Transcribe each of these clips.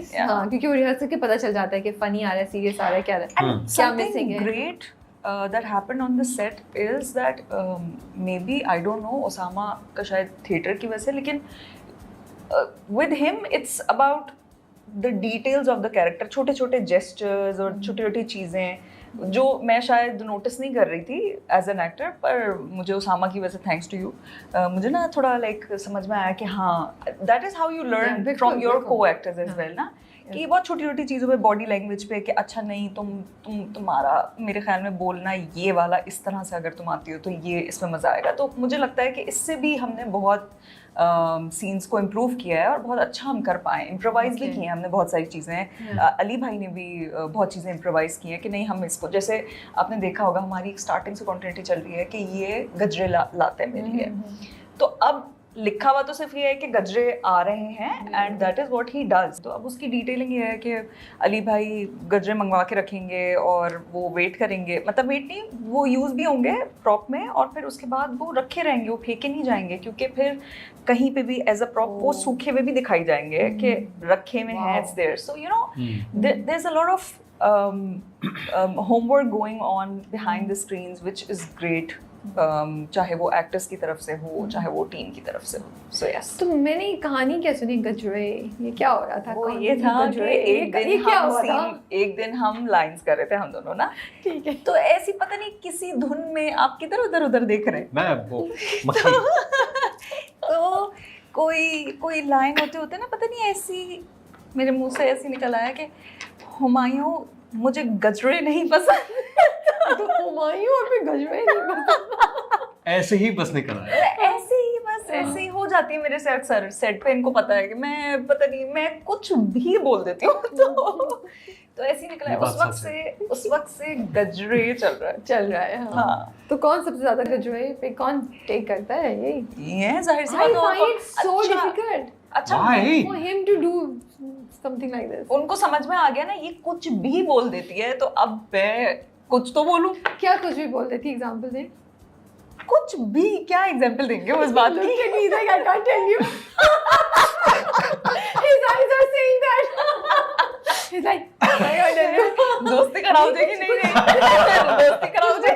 Nice हाँ, क्योंकि वो रिहर्सल के पता चल जाता है कि फनी आ रहा है, सीरियस आ रहा है, क्या मिसिंग है। Great that happened on the set is that maybe I don't know Osama का शायद थिएटर की वजह से, लेकिन with him it's about the details of the character, छोटे छोटे gestures और छोटी छोटी चीज़ें जो मैं शायद नोटिस नहीं कर रही थी एज एन एक्टर, पर मुझे ओसामा की वजह से थैंक्स टू यू मुझे ना थोड़ा लाइक समझ में आया कि हाँ that is how you learn from your को एक्टर्स एज वेल ना, कि बहुत छोटी छोटी चीज़ों पे, बॉडी लैंग्वेज पे, कि अच्छा नहीं तुम्हारा मेरे ख्याल में बोलना ये वाला इस तरह से अगर तुम आती हो तो ये इसमें मज़ा आएगा। तो मुझे लगता है कि इससे भी हमने बहुत सीन्स को इम्प्रूव किया है और बहुत अच्छा हम कर पाए, इम्प्रोवाइज भी किए हैं हमने बहुत सारी चीज़ें। अली भाई ने भी बहुत चीज़ें इम्प्रोवाइज की हैं कि नहीं हम इसको, जैसे आपने देखा होगा हमारी एक स्टार्टिंग से कॉन्टिन्यूटी चल रही है कि ये गजरे लाते हैं मेरे लिए, तो अब लिखा हुआ तो सिर्फ ये है कि गजरे आ रहे हैं and that is what he does. तो अब उसकी डिटेलिंग ये है कि अली भाई गजरे मंगवा के रखेंगे और वो वेट करेंगे, मतलब वेट नहीं, वो यूज़ भी होंगे प्रॉप में और फिर उसके बाद वो रखे रहेंगे, वो फेंके नहीं जाएंगे, क्योंकि फिर कहीं पे भी एज अ प्रॉप वो सूखे हुए भी दिखाई जाएंगे कि रखे में है, it's there. So you know there is a lot of homework going on behind the screens which is great, चाहे वो एक्टर्स की तरफ से हो चाहे वो टीम की तरफ से हो। So yes. तो मैंने कहानी क्या सुनी गजरे, ये क्या हो रहा था? वो ये था कि एक दिन हम लाइंस कर रहे थे हम दोनों ना, ठीक है, तो ऐसी पता नहीं किसी धुन में आप किधर उधर देख रहे हैं, मैं वो तो कोई लाइन होते ना, पता नहीं ऐसी मेरे मुंह से ऐसी निकल आया कि हुमायूं मुझे गजरे नहीं पसंद। तो हुमायूं और फिर गजरे नहीं पसंद, ऐसे ही बस निकल आया, ऐसे ही हो जाती है मेरे से अक्सर सेट पे। इनको पता है कि मैं पता नहीं मैं कुछ भी बोल देती हूँ, तो ऐसे ही निकला है। उस वक्त से गजरे चल रहा है हाँ। तो कौन सबसे ज्यादा गजरे पे कौन टेक करता है? ये जाहिर सी बात है, so difficult अच्छा for him to do something like this। उनको समझ में आ गया ना ये कुछ भी बोल देती है, तो अब मैं कुछ तो बोलूं। क्या कुछ भी बोल देती? एग्जांपल दे। कुछ भी क्या एग्जांपल देंगे उस बात की? He's like, I can't tell you। His eyes are saying that। He's like, I can't tell you। दोस्ती कराओगे कि नहीं? दोस्ती कराओगे?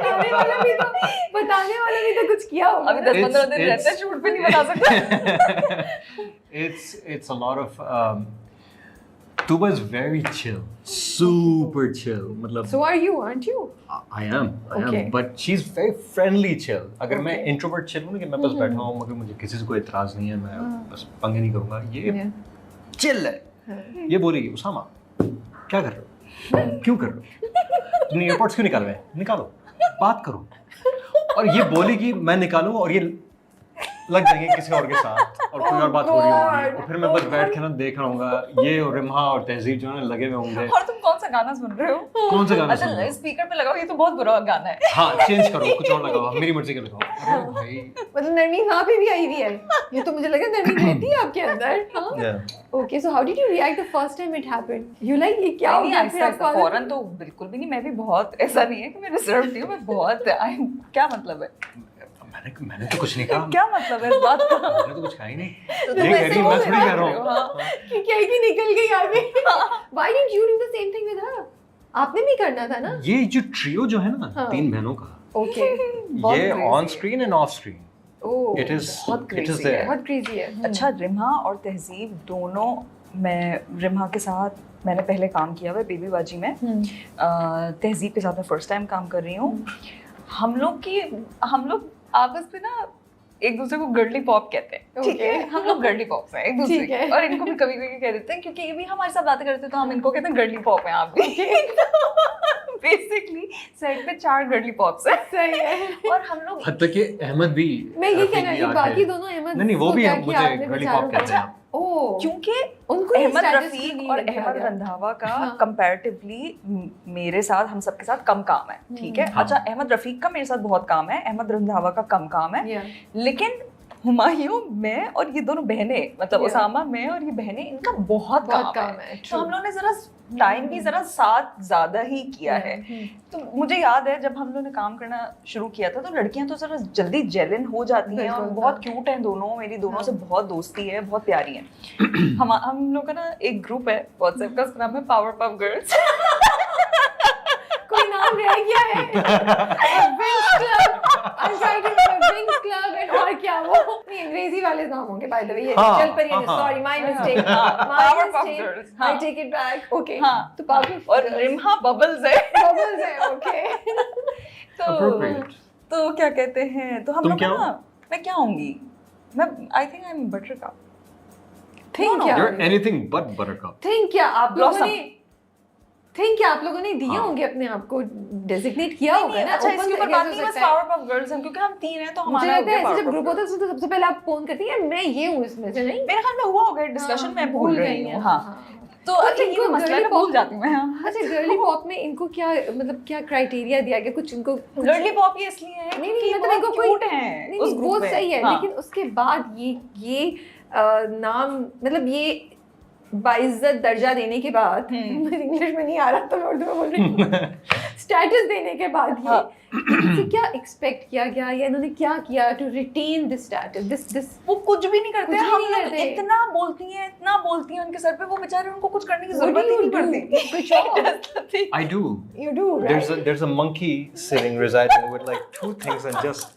बताने वाला भी तो कुछ किया होगा। अभी 10-15 दिन रहते हैं शूट पे, नहीं बता सकते। It's a lot of Tuba is very chill, super chill. मतलब So are you, aren't you? I am, but she's very friendly chill. अगर मैं introvert chill हूँ ना कि मैं बस बैठा हूँ, मगर मुझे किसी से कोई इतराज़ नहीं है, मैं बस पंगे नहीं करूँगा, ये chill है। ये बोलेगी उसामा क्या कर रहे हो, क्यों कर रहे हो, तुमने एयरपोर्ट्स क्यों निकाले हैं, निकालो, बात करो, और ये बोलेगी मैं निकालूँ और ये लग जाएंगे किसी और के साथ और कोई और बात हो रही होगी, और फिर मैं बस बैठ के ना देख रहा हूँगा ये और रिम्हा और तहजीब जो है लगे हुए होंगे। और तुम कौन सा गाना सुन रहे हो? कौन सा गाना सुन रहे हो? स्पीकर पे लगाओ, ये तो बहुत बुरा गाना है। हाँ चेंज करो, कुछ और लगाओ, मेरी मर्जी का लगाओ। अरे भाई मतलब नरमी वहाँ पे भी आई हुई है, ये तो मुझे लगा नरमी रहती है आपके अंदर। Okay, so how did you react the first time it happened? You like ये क्या हो गया? फौरन तो बिल्कुल भी नहीं, मैं भी बहुत ऐसा नहीं है कि मैं रिजर्व थी, मैं बहुत क्या मतलब है? मैंने तो कुछ नहीं कहा। क्या मतलब है इस बात का? मैंने तो कुछ कहा ही नहीं। ये कह रही मैं थोड़ी कह रहा हूँ कि क्या ही निकल गई आगे। Why didn't you do the same thing with her? आपने भी करना था ना? ये जो ट्रियो जो है ना तीन बहनों का, Okay, ये on screen end of screen, it is there, बहुत क्रेजी है। अच्छा, रिम्हा और तहजीब दोनों, मैं रिम्हा के साथ मैंने पहले काम किया हुआ है बेबी बाजी में, तहजीब के साथ मैं फर्स्ट टाइम काम कर रही हूँ। हम लोग आपस में ना एक दूसरे को गर्ली पॉप कहते हैं, ठीक है? हम लोग गर्ली पॉप्स हैं एक दूसरे के, और इनको भी कभी कभी कह देते हैं, क्योंकि ये भी हमारे साथ बातें करते हैं तो हम इनको कहते हैं गर्ली पॉप हैं आप भी। बेसिकली सेट पे 4 गर्ली पॉप्स हैं। सही है। और हम लोग हद तक कि अहमद भी, मैं ये कहना है बाकी दोनों अहमद नहीं वो भी मुझे गर्ली पॉप कहते हैं। क्योंकि उनको अहमद रफीक और अहमद रंधावा का कंपैरेटिवली मेरे साथ, हम सबके साथ कम काम है, ठीक है? अच्छा, अहमद रफीक का मेरे साथ बहुत काम है, अहमद रंधावा का कम काम है, लेकिन हुमायूं, मैं और ये दोनों बहनें, मतलब Yeah. उसामा, मैं और ये बहनें, इनका बहुत बहुत काम काम है, तो true. हम लोगों ने जरा टाइम भी जरा साथ ज्यादा ही किया है। तो मुझे याद है जब हम लोगों ने काम करना शुरू किया था तो लड़कियां तो जरा जल्दी जेलन हो जाती हैं और बिल्कुल, बहुत हाँ। क्यूट हैं दोनों, मेरी दोनों हाँ। से बहुत दोस्ती है, बहुत प्यारी हैं। हम लोग का ना एक ग्रुप है व्हाट्सएप का, उसका नाम है पावर पफ गर्ल्स। कोई नाम रह गया है? Wings club, I'm trying to remember wings club and और क्या वो नहीं अंग्रेजी वाले नाम होंगे बाय द वे। ये हाँ, चल पर ये हाँ, सॉरी माय हाँ, मिस्टेक, हाँ, my Powerpuff mistake, Girls, I हाँ। Take it back. ओके हाँ, तो पावर और रिम्हा बबल्स है। बबल्स है, ओके। तो Appropriate. तो क्या कहते हैं, तो हम तुम लोग क्या का हो? ना, मैं क्या होंगी, मैं I think I am buttercup. Think क्या You're anything but buttercup. Think क्या आप लोगों Blossom. ने थिंक क्या आप लोगों ने दिए हाँ। होंगे अपने आप को डेजिग्नेट किया होगा ना। अच्छा open इसके ऊपर तरीके बात से नहीं, हो बस सकता है। पावर पफ गर्ल्स हैं क्योंकि हम 3 हैं तो मुझे हमारा हो लगता है गया ऐसे जब Powerpuff ग्रुप होता है Girls। तो सबसे पहले आप फोन करती हैं मैं ये हूँ इसमें से, नहीं? मेरे ख्याल में हुआ होगा डिस्कशन, हाँ, मैं भूल रही हैं, हूँ। हाँ तो कुछ अच्छा ये इनको मसला है, girly मैं भूल pop- जाती हूँ मैं। हाँ अच्छा गर्ली पॉप में इनको क्या मतलब क्या क्राइटेरिया दिया गया कुछ इनको गर्ली पॉप ये इसलिए है नहीं, क्योंकि मतलब बहुत इनको कोई- क्यूट हैं नहीं उस नहीं ग्रुप वो में। सही है हाँ। लेकिन उसके बाद ये नाम मतलब ये बाइज्जत दर्जा देने के बाद मुझे इंग्लिश में नहीं आ रहा तो मैं उर्दू में बोल रही हूँ स्टेटस देने के बाद ये हाँ। इनसे क्या एक्सपेक्ट किया गया या इन्होंने क्या किया to retain this status this वो कुछ भी नहीं करते, कुछ भी हम नहीं लोग करते। इतना बोलती हैं उनके सर पे, वो बेचारे उनको कुछ करने की What do जरूरत ही you नहीं do? पड़ती। Good job. That's the thing. I do. you do right There's a monkey sitting residing with like 2 things and just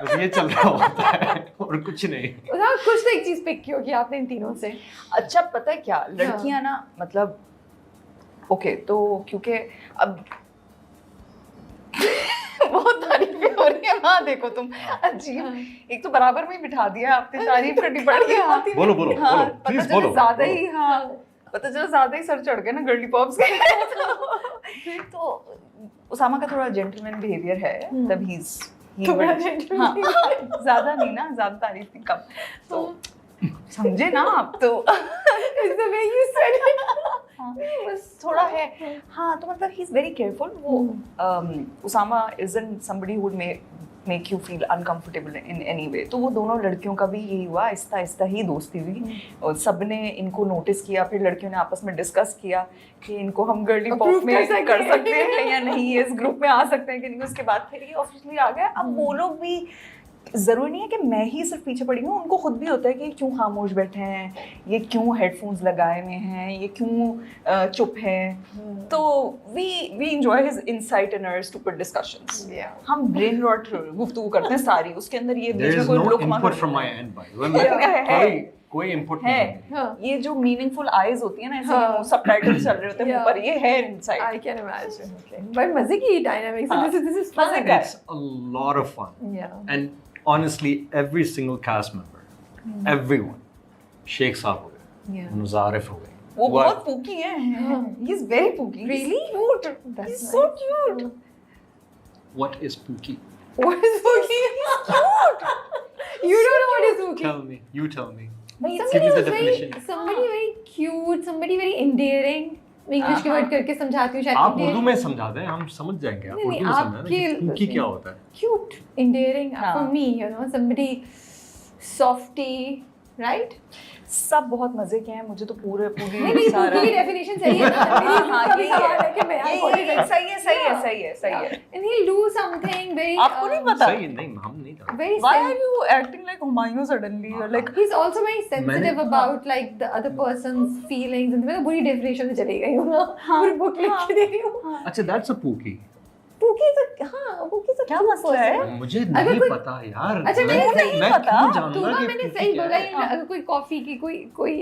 बस ये चल रहा होता है और कुछ नहीं। हाँ, कुछ तो एक चीज पिक की होगी आपने इन तीनों से। अच्छा पता है क्या, लड़कियां ना मतलब ओके तो क्योंकि अब बहुत तारीफें हो रही है, हाँ देखो तुम अजीब, एक तो बराबर में ही बिठा दिया आपने, तारीफ करनी पड़ रही है। बोलो बोलो हाँ, बोलो पता प्लीज चला बोलो। ज्यादा ही, हाँ पता चला ज्यादा ही सर चढ़ गए ना गर्ली पॉप्स के। तो उसामा का थोड़ा जेंटलमैन बिहेवियर है, तब ही थोड़ा gentleman ज्यादा नहीं ना, ज्यादा तारीफ नहीं, कम तो समझे ना आप। तो It's the way you said it. हाँ, बस थोड़ा है। हाँ तो मतलब ही इज वेरी केयरफुल। वो Usama isn't somebody who would make you feel uncomfortable in any way. तो वो दोनों लड़कियों का भी यही हुआ, आहिस्ता आहिस्ता ही दोस्ती हुई और सबने इनको नोटिस किया, फिर लड़कियों ने आपस में डिस्कस किया कि इनको हम गर्ली पॉप Approve में कर सकते हैं। हैं या नहीं, ये इस ग्रुप में आ सकते हैं कि नहीं। उसके बाद फिर ये ऑफिशियली आ गया। अब वो लोग भी जरूरी नहीं है कि मैं ही सिर्फ पीछे पड़ी हूँ, उनको खुद भी होता है कि क्यों खामोश बैठे हैं, ये क्यों हेडफोन्स लगाए हुए हैं, ये क्यों चुप हैं। तो we enjoy his insight in our stupid discussions. हम ब्रेन रॉट गुफ्तगू करते हैं सारी, उसके अंदर ये बीच There में is कोई no look input from my end by the way. है। कोई input है नहीं है। हाँ। ये जो मीनिंगफुल आईज होती है ना, ऐसे हाँ। सबटाइटल्स चल रहे होते हैं मुंह पर, ये है insight. I can imagine. Okay. But मजे की डायनामिक्स हाँ। this is fun. मजे का। It's a lot of fun. Yeah. And honestly, every single cast member, everyone, Sheikh साहब हो गए, Yeah. मुज़ारिफ हो गए, वो बहुत पूकी है। He is very pooky. Really? He's cute. That's He's so nice. cute. What is Pookie? What is Pookie? Cute. You don't know what is Pookie. Tell me. You tell me. He's Give Somebody me the who's very, definition. somebody very cute, somebody very endearing. मैं English के word करके समझाती हूँ शायद। आप endearing. Urdu में समझा दें, हम समझ जाएंगे। आप नहीं, उर्दू में नहीं, समझा दें कि आपके- Pookie क्या होता है। Cute, endearing हाँ. for me, you know, somebody softy, right? सब बहुत मजे के हैं, मुझे तो पूरी नहीं नहीं सारा Pookie की definition सही है ना? मेरी हाँ, इसका भी यही है। सवाल है कि मैं यही आपको है, सही है, सही है, सही है, सही है। And he'll do something very. आपको नहीं पता? सही नहीं, हम नहीं जानते। Very Why sen- are you acting like Humayun suddenly? You're like He's also very sensitive मैंने- about like the other person's feelings. and मैं तो बुरी definition में चली गई हूँ ना, पूरी book लिख के दे रही हूँ। अच्छा, that's a Pookie. Pookie तो हाँ, Pookie तो क्या cute मसला है? person। मुझे अगर नहीं कोई- पता यार। अच्छा, मैं नहीं मैं पता। क्यों जानूंगा तुम्हारा कि मैंने Pookie सही क्या बोला है? है। अगर कोई कॉफी की कोई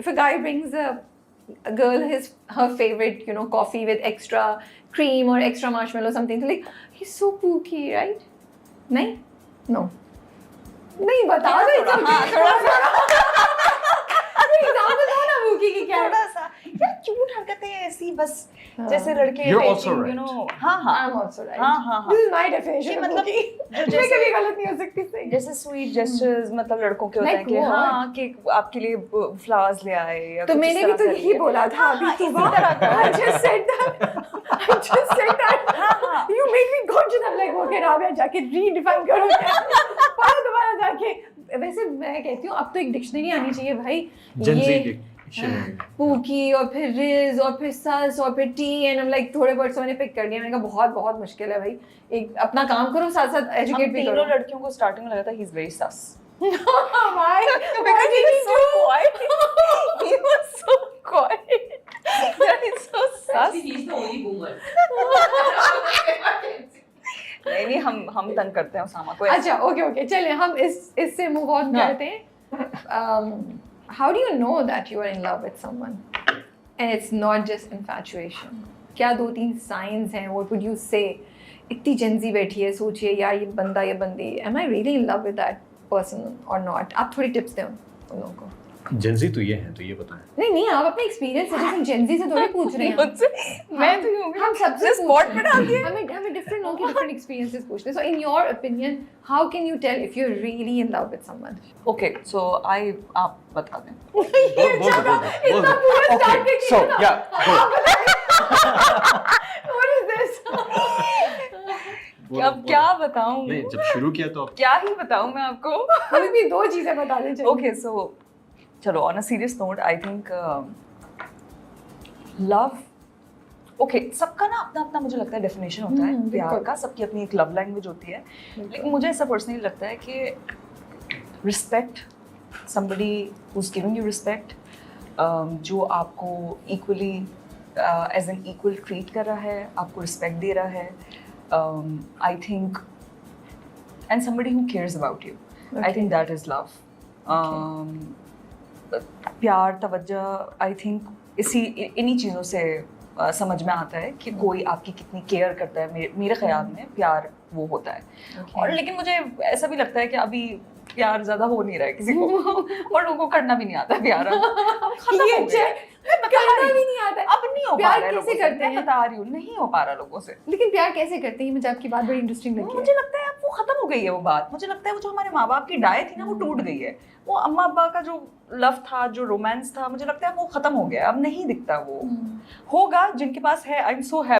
if a guy brings a girl her favorite coffee with extra cream or extra marshmallow something so like he's so Pookie, right? नहीं? No. नहीं बता दो एग्जांपल दो ना Pookie की क्या है? थोड़ा सा यार क्यूट हरकतें हैं ऐसी बस, हाँ. जैसे लड़के You're also dating, right. you know, हाँ हाँ I'm also right. हाँ हाँ हाँ This is my definition कि of मतलब Pookie. जो मैं जैसे कभी गलत नहीं हो सकती सही। जैसे स्वीट जेस्चर्स मतलब लड़कों के होते हैं Like कि what? हाँ कि आपके लिए फ्लावर्स ले आए या तो कुछ इस मैंने भी तरह तो का यही लिए। बोला था हाँ, अभी हाँ, इसी सुबह। तरह का। I just said that. I just said that. You made me conscious. I'm like, okay, Rabia जाके redefine करो क्या? पढ़ो दोबारा जाके. वैसे मैं कहती हूँ अब तो एक डिक्शनरी आनी चाहिए भाई. पूकी और फिर रिज और फिर सस और फिर टी एंड I'm like थोड़े वर्ड्स मैंने पिक कर लिए. मैंने कहा बहुत बहुत मुश्किल है भाई. एक अपना काम करो साथ साथ एजुकेट भी करो. तीनों लड़कियों को स्टार्टिंग में लगा था he is very sus. Why? Because he was so quiet. He was so quiet. That is so sus. Actually, he's the only boomer. नहीं हम तंग करते हैं उसामा को. अच्छा ओके चलिए हम इससे मूव ऑन करते हैं. How do you know that you are in love with someone and it's not just infatuation? क्या 2-3 signs हैं? What would you say? इतनी जेंजी बैठी है सोचिए यार ये बंदा ये बंदी, am I really in love with that person or not? आप थोड़ी टिप्स दें उन लोगों को. जेंजी तो ये हैं, तो ये बताएं. नहीं आप अपने एक्सपीरियंस से जैसे जेंजी से थोड़ी पूछ रहे हैं. मुझसे मैं तो यूं हम सबसे स्पॉट पे डाल दिए. हमें डिफरेंट लोगों के डिफरेंट एक्सपीरियंसेस पूछते हैं. So in your opinion how can you tell if you are really in love with someone? Okay, so आप बता दें. इतना पूरा start Okay, so yeah, go. What is this? अब क्या बताऊं? नहीं, जब शुरू किया तो क्या ही बताऊं मैं आपको? हमें भी 2 चीजें बता दें चाहिए. Okay, so चलो on a serious note, I think love. Okay, सबका ना अपना अपना मुझे लगता है डेफिनेशन होता है प्यार का. सबकी अपनी एक लव लैंग्वेज होती है. लेकिन मुझे ऐसा पर्सनली लगता है कि respect, somebody who's giving you respect, जो आपको equally as an equal treat कर रहा है, आपको रिस्पेक्ट दे रहा है. I think, and somebody who cares about you. I think that is love. प्यार तवज्जो आई थिंक इन्हीं चीज़ों से समझ में आता है कि कोई आपकी कितनी केयर करता है. मेरे ख्याल में प्यार वो होता है. और लेकिन मुझे ऐसा भी लगता है कि अभी प्यार ज्यादा हो नहीं रहा है किसी को और लोगों को करना भी नहीं आता प्यार. करना भी नहीं आता है. अब नहीं हो पा रहा है. कैसे करते हैं? मैं बता रही हूँ नहीं हो पा रहा लोगों से. लेकिन प्यार कैसे करते हैं? मुझे आपकी बात बड़ी इंटरेस्टिंग लगी. मुझे लगता है अब वो खत्म हो गई है वो बात. मुझे लगता है वो जो हमारे माँ बाप की डाय थी ना वो टूट गई है. वो अम्मा अब्बा का जो लव था, जो रोमांस था, मुझे लगता है वो खत्म हो गया. अब नहीं दिखता वो. होगा जिनके पास है. I am so happy.